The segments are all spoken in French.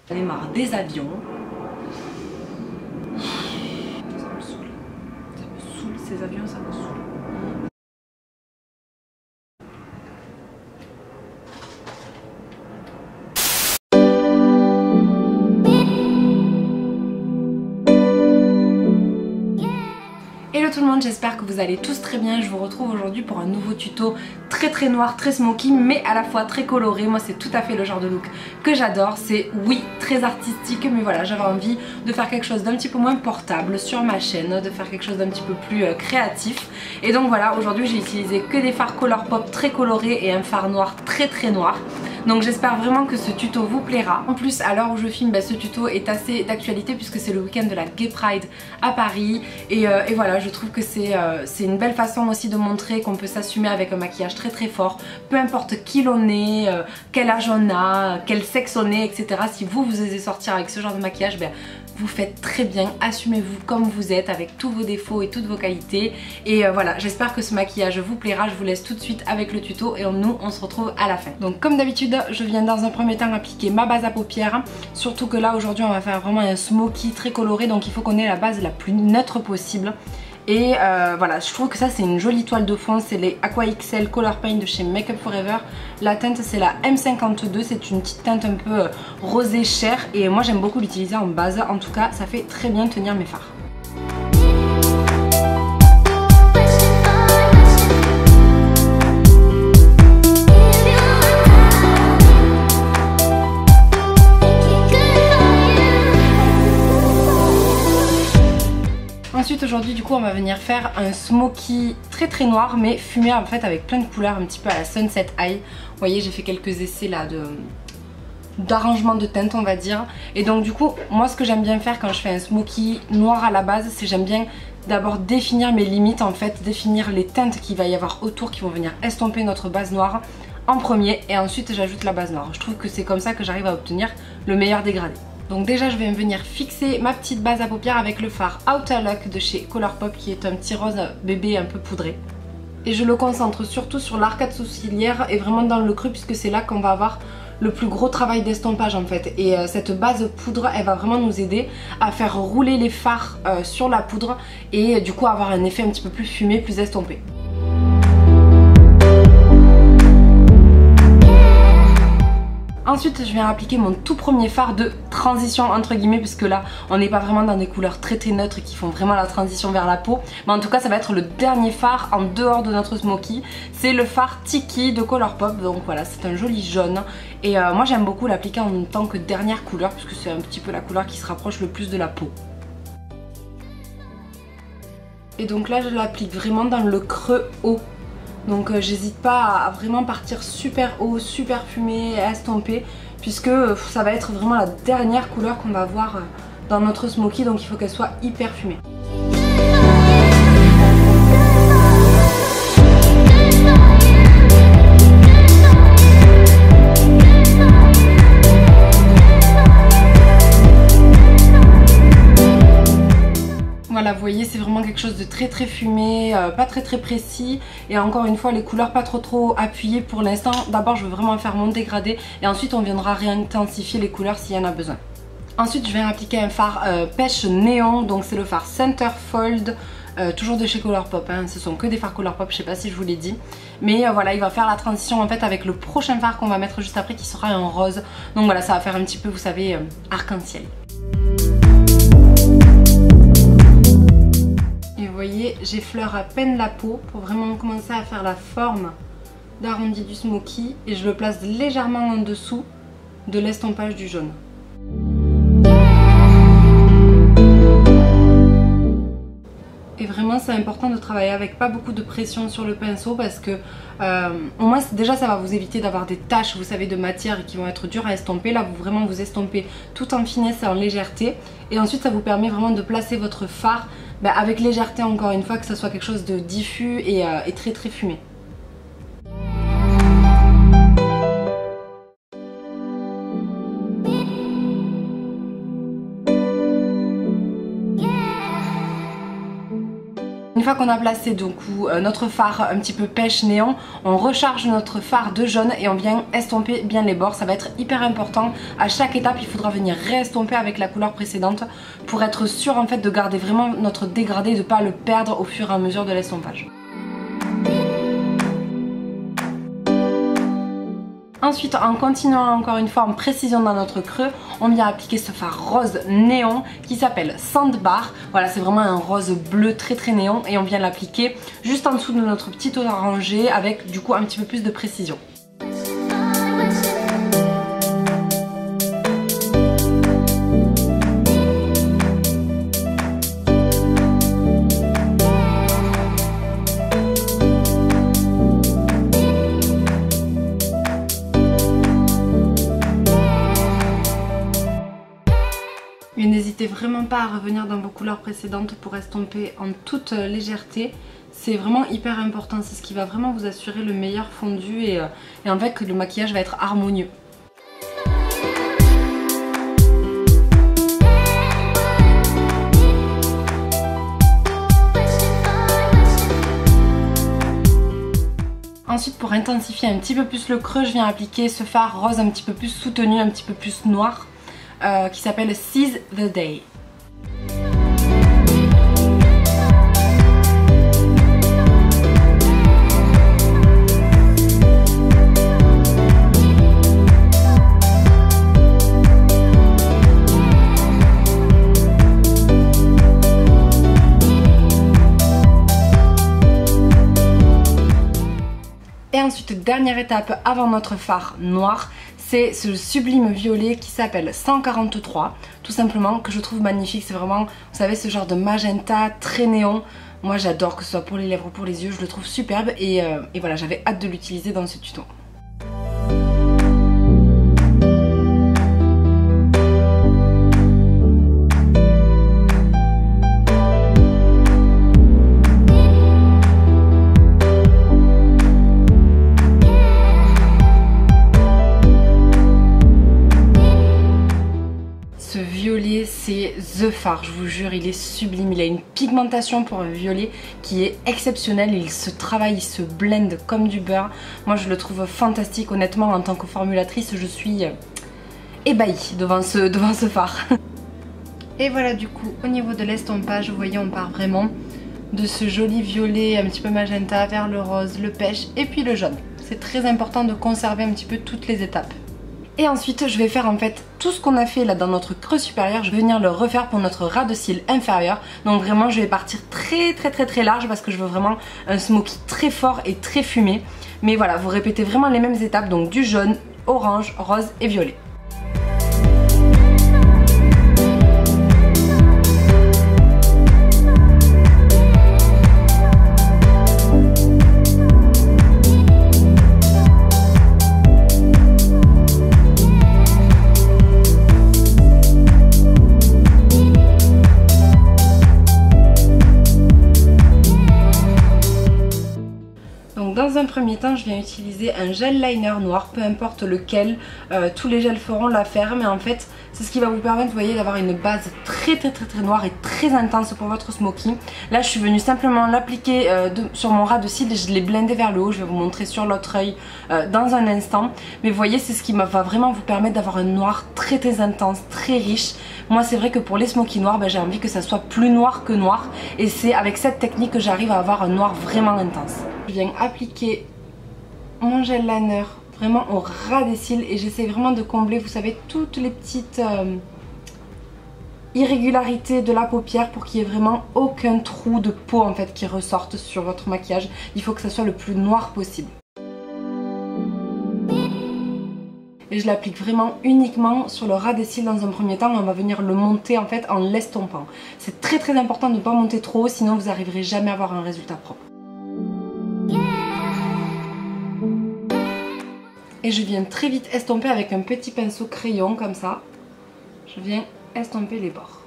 J'en ai marre des avions. Ça me saoule. Ça me saoule, ces avions, ça me saoule. Hello tout le monde, j'espère que vous allez tous très bien. Je vous retrouve aujourd'hui pour un nouveau tuto très noir, très smoky, mais à la fois très coloré. Moi c'est tout à fait le genre de look que j'adore. C'est oui très artistique, mais voilà, j'avais envie de faire quelque chose d'un petit peu moins portable sur ma chaîne, de faire quelque chose d'un petit peu plus créatif. Et donc voilà, aujourd'hui j'ai utilisé que des fards Colourpop très colorés et un fard noir très noir. Donc j'espère vraiment que ce tuto vous plaira. En plus à l'heure où je filme, ce tuto est assez d'actualité puisque c'est le week-end de la Gay Pride à Paris. Et voilà, je trouve que c'est une belle façon aussi de montrer qu'on peut s'assumer avec un maquillage très fort. Peu importe qui l'on est, quel âge on a, quel sexe on est, etc. Si vous osez sortir avec ce genre de maquillage, vous faites très bien, assumez-vous comme vous êtes avec tous vos défauts et toutes vos qualités. Et voilà, j'espère que ce maquillage vous plaira. Je vous laisse tout de suite avec le tuto et nous on se retrouve à la fin. Donc comme d'habitude, je viens dans un premier temps appliquer ma base à paupières. Surtout que là aujourd'hui on va faire vraiment un smoky très coloré, donc il faut qu'on ait la base la plus neutre possible. Et voilà, je trouve que ça c'est une jolie toile de fond, c'est les Aqua XL Color Paint de chez Make Up For Ever. La teinte c'est la M52, c'est une petite teinte un peu rosée chair et moi j'aime beaucoup l'utiliser en base, en tout cas ça fait très bien tenir mes fards. Ensuite aujourd'hui du coup on va venir faire un smoky très noir mais fumé en fait avec plein de couleurs un petit peu à la Sunset Eye. Vous voyez j'ai fait quelques essais là d'arrangement de teinte on va dire. Et donc du coup moi ce que j'aime bien faire quand je fais un smoky noir à la base, c'est j'aime bien d'abord définir mes limites en fait, définir les teintes qu'il va y avoir autour qui vont venir estomper notre base noire en premier et ensuite j'ajoute la base noire. Je trouve que c'est comme ça que j'arrive à obtenir le meilleur dégradé. Donc déjà je vais venir fixer ma petite base à paupières avec le fard Outer Look de chez Colourpop qui est un petit rose bébé un peu poudré. Et je le concentre surtout sur l'arcade sourcilière et vraiment dans le creux puisque c'est là qu'on va avoir le plus gros travail d'estompage en fait. Et cette base poudre elle va vraiment nous aider à faire rouler les fards sur la poudre et du coup avoir un effet un petit peu plus fumé, plus estompé. Ensuite je viens appliquer mon tout premier fard de transition entre guillemets puisque là on n'est pas vraiment dans des couleurs très neutres qui font vraiment la transition vers la peau. Mais en tout cas ça va être le dernier fard en dehors de notre smoky. C'est le fard Tiki de Colourpop. Donc voilà, c'est un joli jaune. Et moi j'aime beaucoup l'appliquer en tant que dernière couleur puisque c'est un petit peu la couleur qui se rapproche le plus de la peau. Et donc là je l'applique vraiment dans le creux haut. Donc j'hésite pas à vraiment partir super haut, super fumé, estomper, puisque ça va être vraiment la dernière couleur qu'on va avoir dans notre smoky, donc il faut qu'elle soit hyper fumée. Voilà, vous voyez c'est vraiment quelque chose de très fumé, pas très précis et encore une fois les couleurs pas trop appuyées pour l'instant. D'abord je veux vraiment faire mon dégradé et ensuite on viendra réintensifier les couleurs s'il y en a besoin. Ensuite je vais appliquer un fard pêche néon, donc c'est le fard Centerfold, toujours de chez Colourpop, hein. Ce sont que des fards Colourpop, je sais pas si je vous l'ai dit. Mais voilà, il va faire la transition en fait avec le prochain fard qu'on va mettre juste après qui sera un rose. Donc voilà, ça va faire un petit peu, vous savez, arc-en-ciel. Et vous voyez, j'effleure à peine la peau pour vraiment commencer à faire la forme d'arrondi du smoky et je le place légèrement en dessous de l'estompage du jaune. Et vraiment c'est important de travailler avec pas beaucoup de pression sur le pinceau parce que au moins déjà ça va vous éviter d'avoir des taches, vous savez, de matière qui vont être dures à estomper. Là vous vraiment vous estompez tout en finesse et en légèreté et ensuite ça vous permet vraiment de placer votre fard avec légèreté, encore une fois, que ça soit quelque chose de diffus et très fumé. fois qu'on a placé donc notre fard un petit peu pêche néon, on recharge notre fard de jaune et on vient estomper bien les bords. Ça va être hyper important. À chaque étape, il faudra venir réestomper avec la couleur précédente pour être sûr en fait de garder vraiment notre dégradé et de ne pas le perdre au fur et à mesure de l'estompage. Ensuite, en continuant encore une fois en précision dans notre creux, on vient appliquer ce fard rose néon qui s'appelle Sandbar. Voilà, c'est vraiment un rose bleu très néon et on vient l'appliquer juste en dessous de notre petit orangé avec du coup un petit peu plus de précision. Et n'hésitez vraiment pas à revenir dans vos couleurs précédentes pour estomper en toute légèreté. C'est vraiment hyper important, c'est ce qui va vraiment vous assurer le meilleur fondu et en fait que le maquillage va être harmonieux. Ensuite, pour intensifier un petit peu plus le creux, je viens appliquer ce fard rose un petit peu plus soutenu, un petit peu plus noir. Qui s'appelle Seize the Day. Et ensuite, dernière étape avant notre fard noir, c'est ce sublime violet qui s'appelle 143, tout simplement, que je trouve magnifique. C'est vraiment, vous savez, ce genre de magenta très néon. Moi j'adore, que ce soit pour les lèvres ou pour les yeux, je le trouve superbe et voilà, j'avais hâte de l'utiliser dans ce tuto. C'est The Fard, je vous jure, il est sublime, il a une pigmentation pour un violet qui est exceptionnelle, il se travaille, il se blende comme du beurre. Moi je le trouve fantastique, honnêtement en tant que formulatrice je suis ébahie devant ce fard. Et voilà, du coup au niveau de l'estompage, vous voyez, on part vraiment de ce joli violet un petit peu magenta vers le rose, le pêche et puis le jaune. C'est très important de conserver un petit peu toutes les étapes. Et ensuite je vais faire en fait tout ce qu'on a fait là dans notre creux supérieur, je vais venir le refaire pour notre ras de cils inférieur. Donc vraiment je vais partir très large parce que je veux vraiment un smoky très fort et très fumé. Mais voilà, vous répétez vraiment les mêmes étapes, donc du jaune, orange, rose et violet. Dans un premier temps, je viens utiliser un gel liner noir, peu importe lequel, tous les gels feront l'affaire, mais en fait c'est ce qui va vous permettre, vous voyez, d'avoir une base très noire et très intense pour votre smoky. Là je suis venue simplement l'appliquer sur mon ras de cils et je l'ai blendé vers le haut, je vais vous montrer sur l'autre œil dans un instant. Mais vous voyez, c'est ce qui va vraiment vous permettre d'avoir un noir très intense, très riche. Moi c'est vrai que pour les smoky noirs, j'ai envie que ça soit plus noir que noir et c'est avec cette technique que j'arrive à avoir un noir vraiment intense. Je viens appliquer mon gel liner vraiment au ras des cils et j'essaie vraiment de combler, vous savez, toutes les petites irrégularités de la paupière pour qu'il n'y ait vraiment aucun trou de peau en fait qui ressorte sur votre maquillage. Il faut que ça soit le plus noir possible. Et je l'applique vraiment uniquement sur le ras des cils dans un premier temps. On va venir le monter en fait en l'estompant. C'est très important de ne pas monter trop haut, sinon vous n'arriverez jamais à avoir un résultat propre. Et je viens très vite estomper avec un petit pinceau crayon comme ça. Je viens estomper les bords.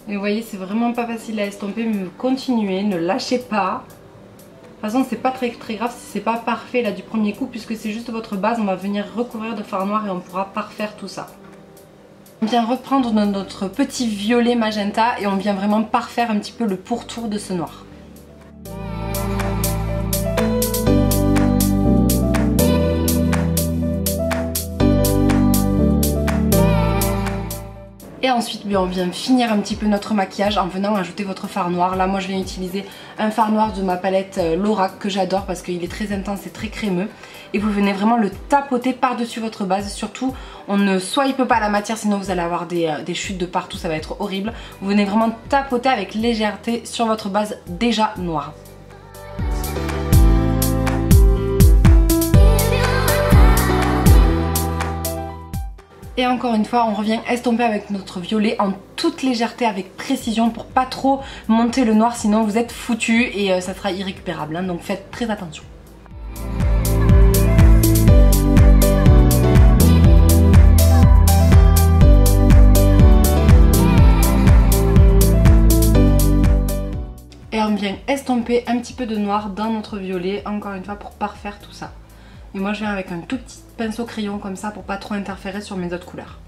Et vous voyez, c'est vraiment pas facile à estomper, mais continuez, ne lâchez pas. toute façon c'est pas très grave si c'est pas parfait là du premier coup, puisque c'est juste votre base. On va venir recouvrir de fard noir et on pourra parfaire tout ça. On vient reprendre notre petit violet magenta et on vient vraiment parfaire un petit peu le pourtour de ce noir. Et ensuite on vient finir un petit peu notre maquillage en venant ajouter votre fard noir. Là moi je viens utiliser un fard noir de ma palette Lorac que j'adore parce qu'il est très intense et très crémeux. Et vous venez vraiment le tapoter par-dessus votre base. Surtout on ne swipe pas la matière, sinon vous allez avoir des chutes de partout, ça va être horrible. Vous venez vraiment tapoter avec légèreté sur votre base déjà noire. Et encore une fois, on revient estomper avec notre violet en toute légèreté, avec précision, pour pas trop monter le noir, sinon vous êtes foutu et ça sera irrécupérable, hein, donc faites très attention. Et on vient estomper un petit peu de noir dans notre violet, encore une fois pour parfaire tout ça. Et moi je viens avec un tout petit pinceau crayon comme ça pour pas trop interférer sur mes autres couleurs.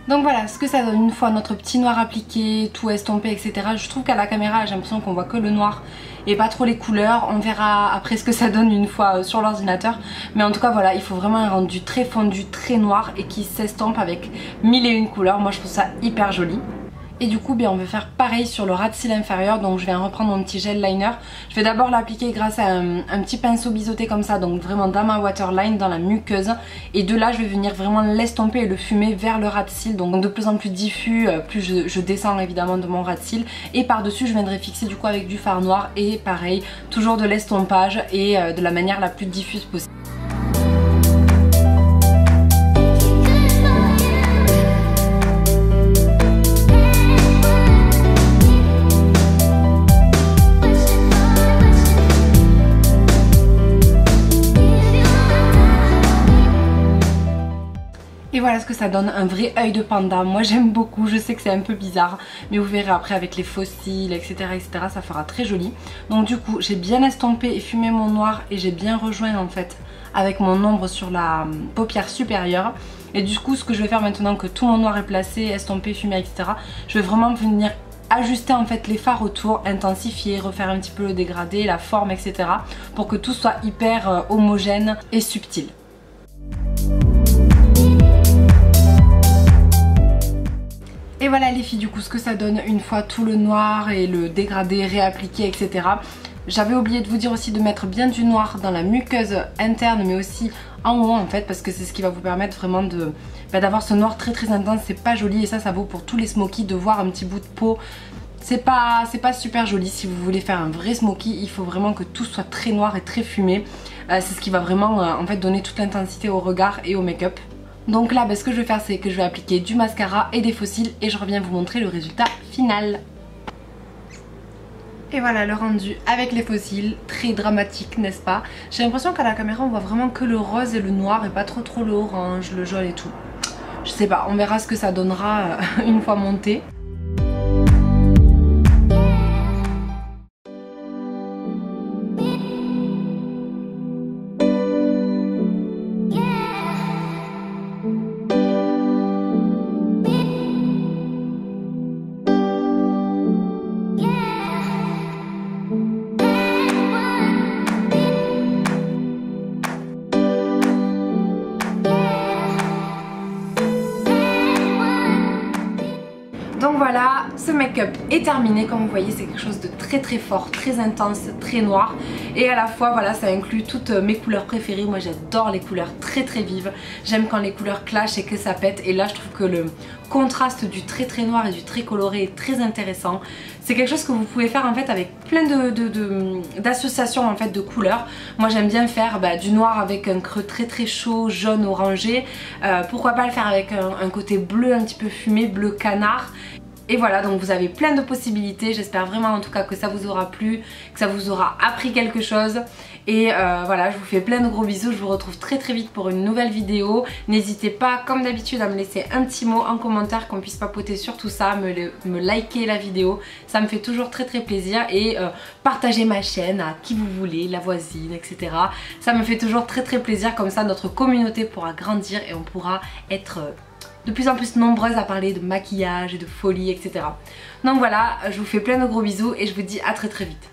Donc voilà ce que ça donne une fois notre petit noir appliqué, tout estompé, etc. Je trouve qu'à la caméra j'ai l'impression qu'on voit que le noir et pas trop les couleurs. On verra après ce que ça donne une fois sur l'ordinateur. Mais en tout cas voilà, il faut vraiment un rendu très fondu, très noir et qui s'estompe avec 1001 couleurs. Moi je trouve ça hyper joli. Et du coup on va faire pareil sur le ras de cils inférieur. Donc je vais reprendre mon petit gel liner. Je vais d'abord l'appliquer grâce à un petit pinceau biseauté comme ça, donc vraiment dans ma waterline, dans la muqueuse. Et de là je vais venir vraiment l'estomper et le fumer vers le ras de cils. Donc de plus en plus diffus, plus je descends évidemment de mon ras de cils. Et par dessus je viendrai fixer du coup avec du fard noir. Et pareil, toujours de l'estompage et de la manière la plus diffuse possible. Et voilà ce que ça donne, un vrai œil de panda. Moi j'aime beaucoup, je sais que c'est un peu bizarre, mais vous verrez après avec les faux cils, etc., ça fera très joli. Donc du coup j'ai bien estompé et fumé mon noir et j'ai bien rejoint en fait avec mon ombre sur la paupière supérieure. Et du coup ce que je vais faire maintenant que tout mon noir est placé, estompé, fumé, etc., je vais vraiment venir ajuster en fait les fards autour, intensifier, refaire un petit peu le dégradé, la forme, etc., pour que tout soit hyper homogène et subtil. Et voilà les filles, du coup ce que ça donne une fois tout le noir et le dégradé réappliqué, etc. J'avais oublié de vous dire aussi de mettre bien du noir dans la muqueuse interne, mais aussi en haut en fait, parce que c'est ce qui va vous permettre vraiment d'avoir ce noir très intense. C'est pas joli, et ça vaut pour tous les smokies, de voir un petit bout de peau. C'est pas super joli. Si vous voulez faire un vrai smoky, il faut vraiment que tout soit très noir et très fumé. C'est ce qui va vraiment en fait donner toute l'intensité au regard et au make-up. Donc là ce que je vais faire, c'est que je vais appliquer du mascara et des faux cils et je reviens vous montrer le résultat final. Et voilà le rendu avec les faux cils, très dramatique n'est-ce pas? J'ai l'impression qu'à la caméra on voit vraiment que le rose et le noir et pas trop le orange, le jaune et tout. Je sais pas, on verra ce que ça donnera une fois monté. Donc voilà, ce make-up est terminé. Comme vous voyez, c'est quelque chose de très fort, très intense, très noir. Et à la fois, voilà, ça inclut toutes mes couleurs préférées. Moi j'adore les couleurs très vives. J'aime quand les couleurs clashent et que ça pète. Et là je trouve que le contraste du très noir et du très coloré est très intéressant. C'est quelque chose que vous pouvez faire en fait avec plein d'associations en fait de couleurs. Moi j'aime bien faire du noir avec un creux très chaud, jaune, orangé. Pourquoi pas le faire avec un côté bleu un petit peu fumé, bleu canard. Et voilà, donc vous avez plein de possibilités, j'espère vraiment en tout cas que ça vous aura plu, que ça vous aura appris quelque chose. Et voilà, je vous fais plein de gros bisous, je vous retrouve très vite pour une nouvelle vidéo. N'hésitez pas comme d'habitude à me laisser un petit mot en commentaire, qu'on puisse papoter sur tout ça, me liker la vidéo, ça me fait toujours très plaisir. Et partager ma chaîne à qui vous voulez, la voisine, etc. Ça me fait toujours très plaisir, comme ça notre communauté pourra grandir et on pourra être de plus en plus nombreuses à parler de maquillage et de folie, etc. Donc voilà, je vous fais plein de gros bisous et je vous dis à très vite.